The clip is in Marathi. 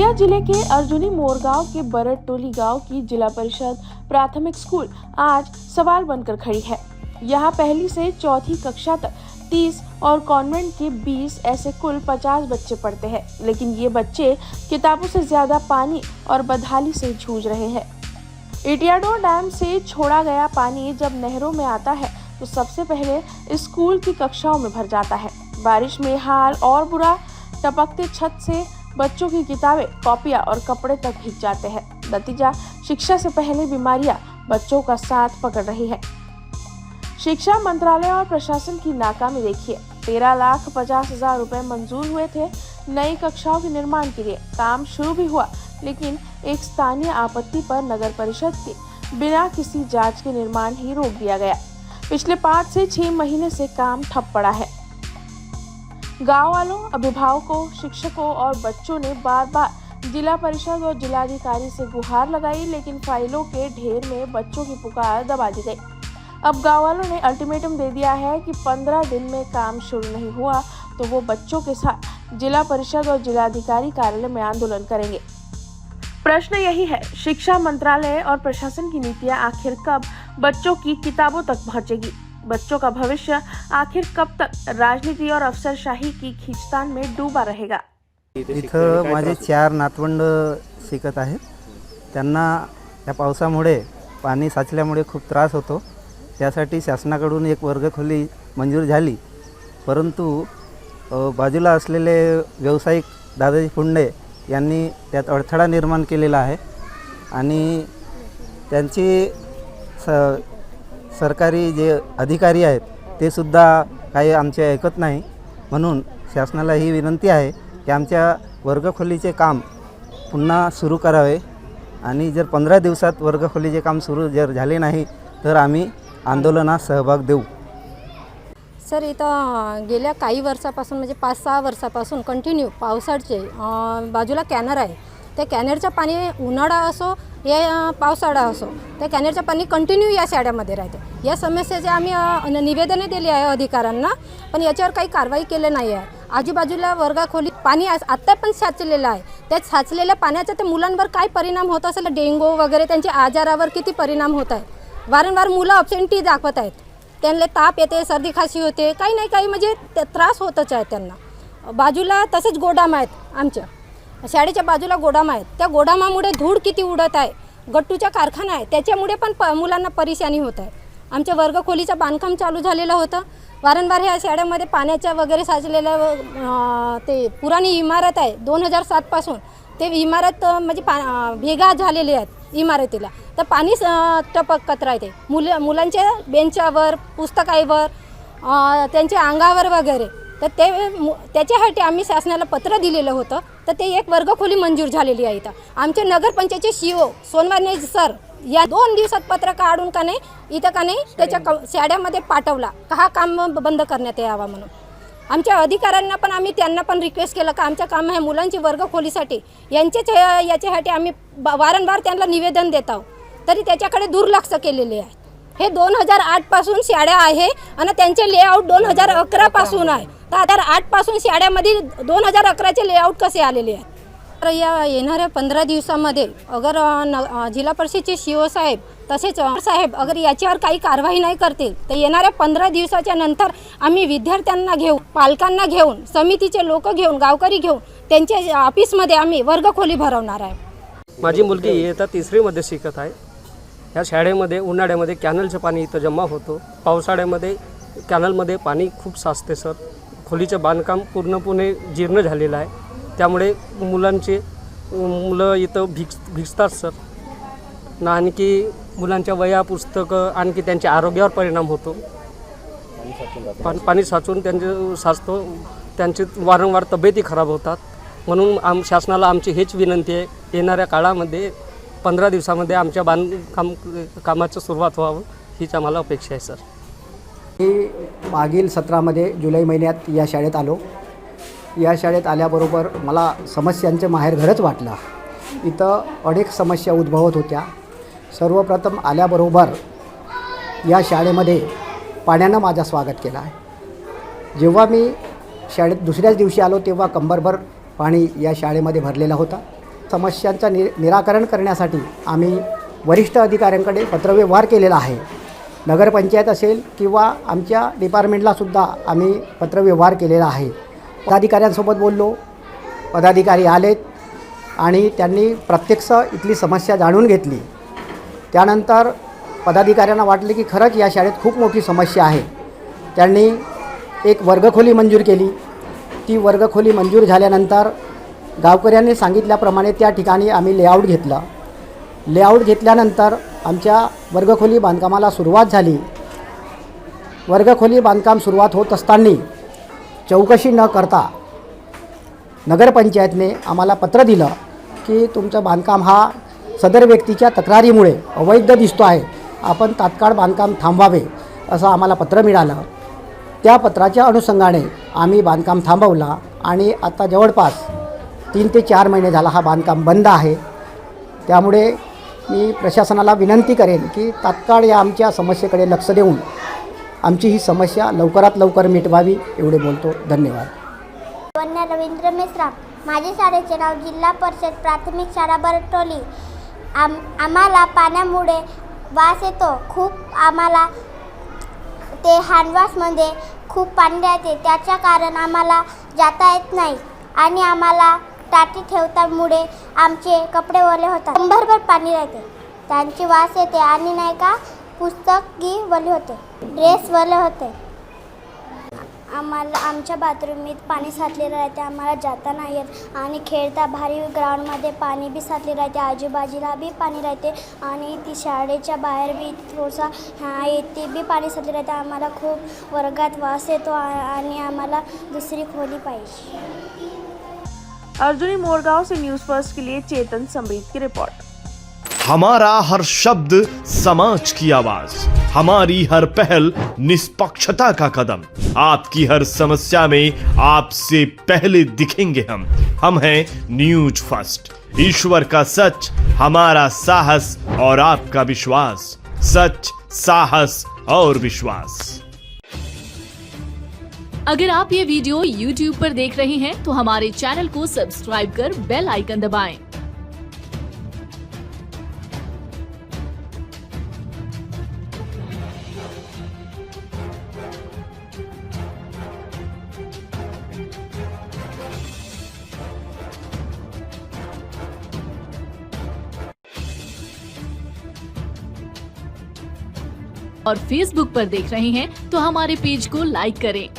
बलिया जिले के अर्जुनी मोरगांव के बरट टोली गांव की जिला परिषद प्राथमिक स्कूल आज सवाल बनकर खड़ी है। यहाँ पहली से चौथी कक्षा तक 30 और कॉन्वेंट के 20 ऐसे कुल 50 बच्चे पढ़ते हैं, लेकिन ये बच्चे किताबों से ज्यादा पानी और बदहाली से जूझ रहे हैं। इटियाडोर डैम से छोड़ा गया पानी जब नहरों में आता है तो सबसे पहले स्कूल की कक्षाओं में भर जाता है। बारिश में हाल और बुरा, टपकते छत से बच्चों की किताबें, कॉपियां और कपड़े तक भीग जाते हैं। नतीजा, शिक्षा से पहले बीमारियां बच्चों का साथ पकड़ रही है। शिक्षा मंत्रालय और प्रशासन की नाकामी देखिए। 13,50,000 रुपए मंजूर हुए थे नई कक्षाओं के निर्माण के लिए। काम शुरू भी हुआ, लेकिन एक स्थानीय आपत्ति पर नगर परिषद के बिना किसी जांच के निर्माण ही रोक दिया गया। पिछले 5 से 6 महीने से काम ठप पड़ा है। गांव वालों, अभिभावकों, शिक्षकों और बच्चों ने बार बार जिला परिषद और जिलाधिकारी से गुहार लगाई, लेकिन फाइलों के ढेर में बच्चों की पुकार दबा दी गई। अब गांव वालों ने अल्टीमेटम दे दिया है कि 15 दिन में काम शुरू नहीं हुआ तो वो बच्चों के साथ जिला परिषद और जिलाधिकारी कार्यालय में आंदोलन करेंगे। प्रश्न यही है, शिक्षा मंत्रालय और प्रशासन की नीतियां आखिर कब बच्चों की किताबों तक पहुंचेगी? बच्चों का भविष्य आखिर कब तक राजनीति और अफसरशाही की खींचतान में डूबा रहेगा? इथं माझे 4 नातवंड शिकत आहेत। त्यांना या पावसामुळे पाणी साचल्यामुळे खूप त्रास होतो। त्यासाठी शासनाकडून एक वर्गखोली मंजूर झाली, परंतु बाजूला असलेले व्यावसायिक दादाजी पुंडे यांनी त्यात अडथळा निर्माण केलेला आहे आणि त्यांची सरकारी जे अधिकारी आहेत ते सुद्धा काही आमचे ऐकत नाही। म्हणून शासनाला ही विनंती आहे की आमच्या वर्गखोलीचे काम पुन्हा सुरू करावे आणि जर 15 दिवसात वर्गखोलीचे काम सुरू जर झाले नाही तर आम्ही आंदोलनात सहभाग देऊ। सर, इथं गेल्या काही वर्षापासून म्हणजे 5-6 वर्षापासून कंटिन्यू पावसाळचे बाजूला कॅनर आहे। त्या कॅनरचं पाणी उन्हाळा असो या पावसाळा असो, त्या कॅनरचं पाणी कंटिन्यू या शाळेमध्ये राहते। या समस्येचे आम्ही निवेदने दिली आहे अधिकाऱ्यांना, पण याच्यावर काही कारवाई केली नाही आहे। आजूबाजूला वर्गखोली पाणी आत्ता पण साचलेलं आहे। त्या साचलेल्या पाण्याचा त्या मुलांवर काय परिणाम होत असेल, डेंगू वगैरे त्यांच्या आजारावर किती परिणाम होत आहे। वारंवार मुलं अब्सेंटी दाखवत आहेत, त्यांना ताप येते, सर्दी खासी होते, काही नाही काही म्हणजे त्रास होतच आहे त्यांना। बाजूला तसेच गोदाम आहेत, आमच्या शाळेच्या बाजूला गोदाम आहेत। त्या गोदामामुळे धूळ किती उडत आहे, गट्टूचा कारखाना आहे, त्याच्यामुळे पण मुलांना परेशानी होत आहे। आमच्या वर्गखोलीचं बांधकाम चालू झालेलं होतं। वारंवार ह्या शाळेमध्ये पाण्याच्या वगैरे साचलेलं ते पुराणी इमारत आहे 2007 पासून, ते इमारत म्हणजे भेगा झालेली आहेत इमारतीला, तर पाणी टपकत राहते मुलांच्या बेंचावर, पुस्तकावर, त्यांच्या अंगावर वगैरे। तर त्याच्यासाठी आम्ही शासनाला पत्र दिलेलं होतं, तर ते एक वर्गखोली मंजूर झालेली आहे। इथं आमचे नगरपंचायतचे CO सोनवाने सर या 2 दिवसात पत्र काढून का नाही इथं का नाही त्याच्या शाळेमध्ये पाठवला का हा काम बंद करण्यात यावा म्हणून। आमच्या अधिकाऱ्यांना पण आम्ही त्यांना पण रिक्वेस्ट केलं का आमचं काम आहे मुलांची वर्गखोलीसाठी, याच्यासाठी आम्ही वारंवार त्यांना निवेदन देत आहोत, तरी त्याच्याकडे दुर्लक्ष केलेले आहे। हे 2008 पासून शाळा आहे आणि त्यांचे लेआउट 2011 पासून आहे। तर 2008 पासून शाळेमध्ये 2011चे लेआउट कसे आलेले आहेत? तर या येणाऱ्या 15 दिवसामध्ये अगर जिल्हा परिषदेचे CO साहेब तसेच साहेब अगर याच्यावर काही कारवाई नाही करतील तर येणाऱ्या 15 दिवसाच्या नंतर आम्ही विद्यार्थ्यांना घेऊन, पालकांना घेऊन, समितीचे लोक घेऊन, गावकरी घेऊन त्यांच्या ऑफिसमध्ये आम्ही वर्गखोली भरवणार आहे। माझी मुलगी इयत्ता 3री मध्ये शिकत आहे। या शाळेमध्ये उन्हाळ्यामध्ये कॅनलचं पाणी इथं जमा होतो, पावसाळ्यामध्ये कॅनलमध्ये पाणी खूप साचते सर। खोलीचं बांधकाम पूर्णपणे जीर्ण झालेलं आहे, त्यामुळे मुलं इथं भिजतात सर ना, आणखी मुलांच्या वह्या, पुस्तकं, आणखी त्यांच्या आरोग्यावर परिणाम होतो। पाणी साचून साचतो, त्यांची वारंवार तब्येती खराब होतात। म्हणून शासनाला आमची हेच विनंती आहे, येणाऱ्या काळामध्ये 15 दिवसामध्ये आमच्या कामाची सुरुवात व्हावं हीच आम्हाला अपेक्षा आहे सर। मी मागील सत्रामध्ये जुलै महिन्यात या शाळेत आलो। या शाळेत आल्याबरोबर मला समस्यांचे माहेरघरच वाटलं। इथं अनेक समस्या उद्भवत होत्या। सर्वप्रथम आल्याबरोबर या शाळेमध्ये पाण्यानं माझं स्वागत केलं आहे। जेव्हा मी शाळेत दुसऱ्याच दिवशी आलो तेव्हा कंबरभर पाणी या शाळेमध्ये भरलेला होता। समस्यांचं निराकरण करण्यासाठी आम्ही वरिष्ठ अधिकाऱ्यांकडे पत्रव्यवहार केलेला आहे. नगरपंचायत असेल किंवा आमच्या डिपार्टमेंटलासुद्धा आम्ही पत्रव्यवहार केलेला आहे. पदाधिकाऱ्यांसोबत बोललो, पदाधिकारी आलेत आणि त्यांनी प्रत्यक्ष इथली समस्या जाणून घेतली. त्यानंतर पदाधिकाऱ्यांना वाटले की खरंच या शाळेत खूप मोठी समस्या आहे. त्यांनी एक वर्गखोली मंजूर केली. ती वर्गखोली मंजूर झाल्यानंतर गावकऱ्यांनी सांगितल्याप्रमाणे त्या ठिकाणी आम्ही लेआउट घेतलं. लेआउट घेतल्यानंतर आमच्या वर्गखोली बांधकामाला सुरुवात झाली. वर्गखोली बांधकाम सुरुवात होत असताना चौकशी न करता नगरपंचायतने आम्हाला पत्र दिलं की तुमचं बांधकाम हा सदर व्यक्तीच्या तक्रारीमुळे अवैध दिसतो आहे, आपण तात्काळ बांधकाम थांबवावे असं आम्हाला पत्र मिळालं. त्या पत्राच्या अनुषंगाने आम्ही बांधकाम थांबवला आणि आता जवळपास 3 ते 4 महिने झाला हा बांधकाम बंद आहे. त्यामुळे मी प्रशासनाला विनंती करेन की तात्काळ या आमच्या समस्येकडे लक्ष देऊन आमची ही समस्या लवकरात लवकर मिटवावी. एवढे बोलतो. धन्यवाद. वन्या रवींद्र मेश्राम. माझ्या शाळेचे नाव जिल्हा परिषद प्राथमिक शाळा बरटोली. आम्हाला पाण्यामुळे वास येतो खूप. आम्हाला ते हँडवॉशमध्ये खूप पाणी राहते, त्याच्या कारण आम्हाला जाता येत नाही आणि आम्हाला टाटी ठेवतामुळे आमचे कपडे ओले होतात. कंबरभर पाणी राहते, त्यांची वास येते आणि नाही का पुस्तकी ओले होते, ड्रेस ओले होते. आम्हाला आमच्या बाथरूमीत पाणी साचलेलं राहते, आम्हाला जाता नाही येत आणि खेळता भारी ग्राउंडमध्ये पाणी बी साचले राहते, आजूबाजूला बी पाणी राहते आणि ती शाळेच्या बाहेर बी थोडंसा ते बी पाणी साचले राहते. आम्हाला खूप वर्गात वास येतो आणि आम्हाला दुसरी खोली पाहिजे. अर्जुनी मोरगांव से न्यूज़ फर्स्ट के लिए चेतन समरीत की रिपोर्ट। हमारा हर शब्द समाज की आवाज, हमारी हर पहल निष्पक्षता का कदम, आपकी हर समस्या में आपसे पहले दिखेंगे हम हैं न्यूज फर्स्ट। ईश्वर का सच, हमारा साहस और आपका विश्वास। सच, साहस और विश्वास। अगर आप ये वीडियो YouTube पर देख रहे हैं तो हमारे चैनल को सब्सक्राइब कर बेल आइकन दबाएं। और Facebook पर देख रहे हैं तो हमारे पेज को लाइक करें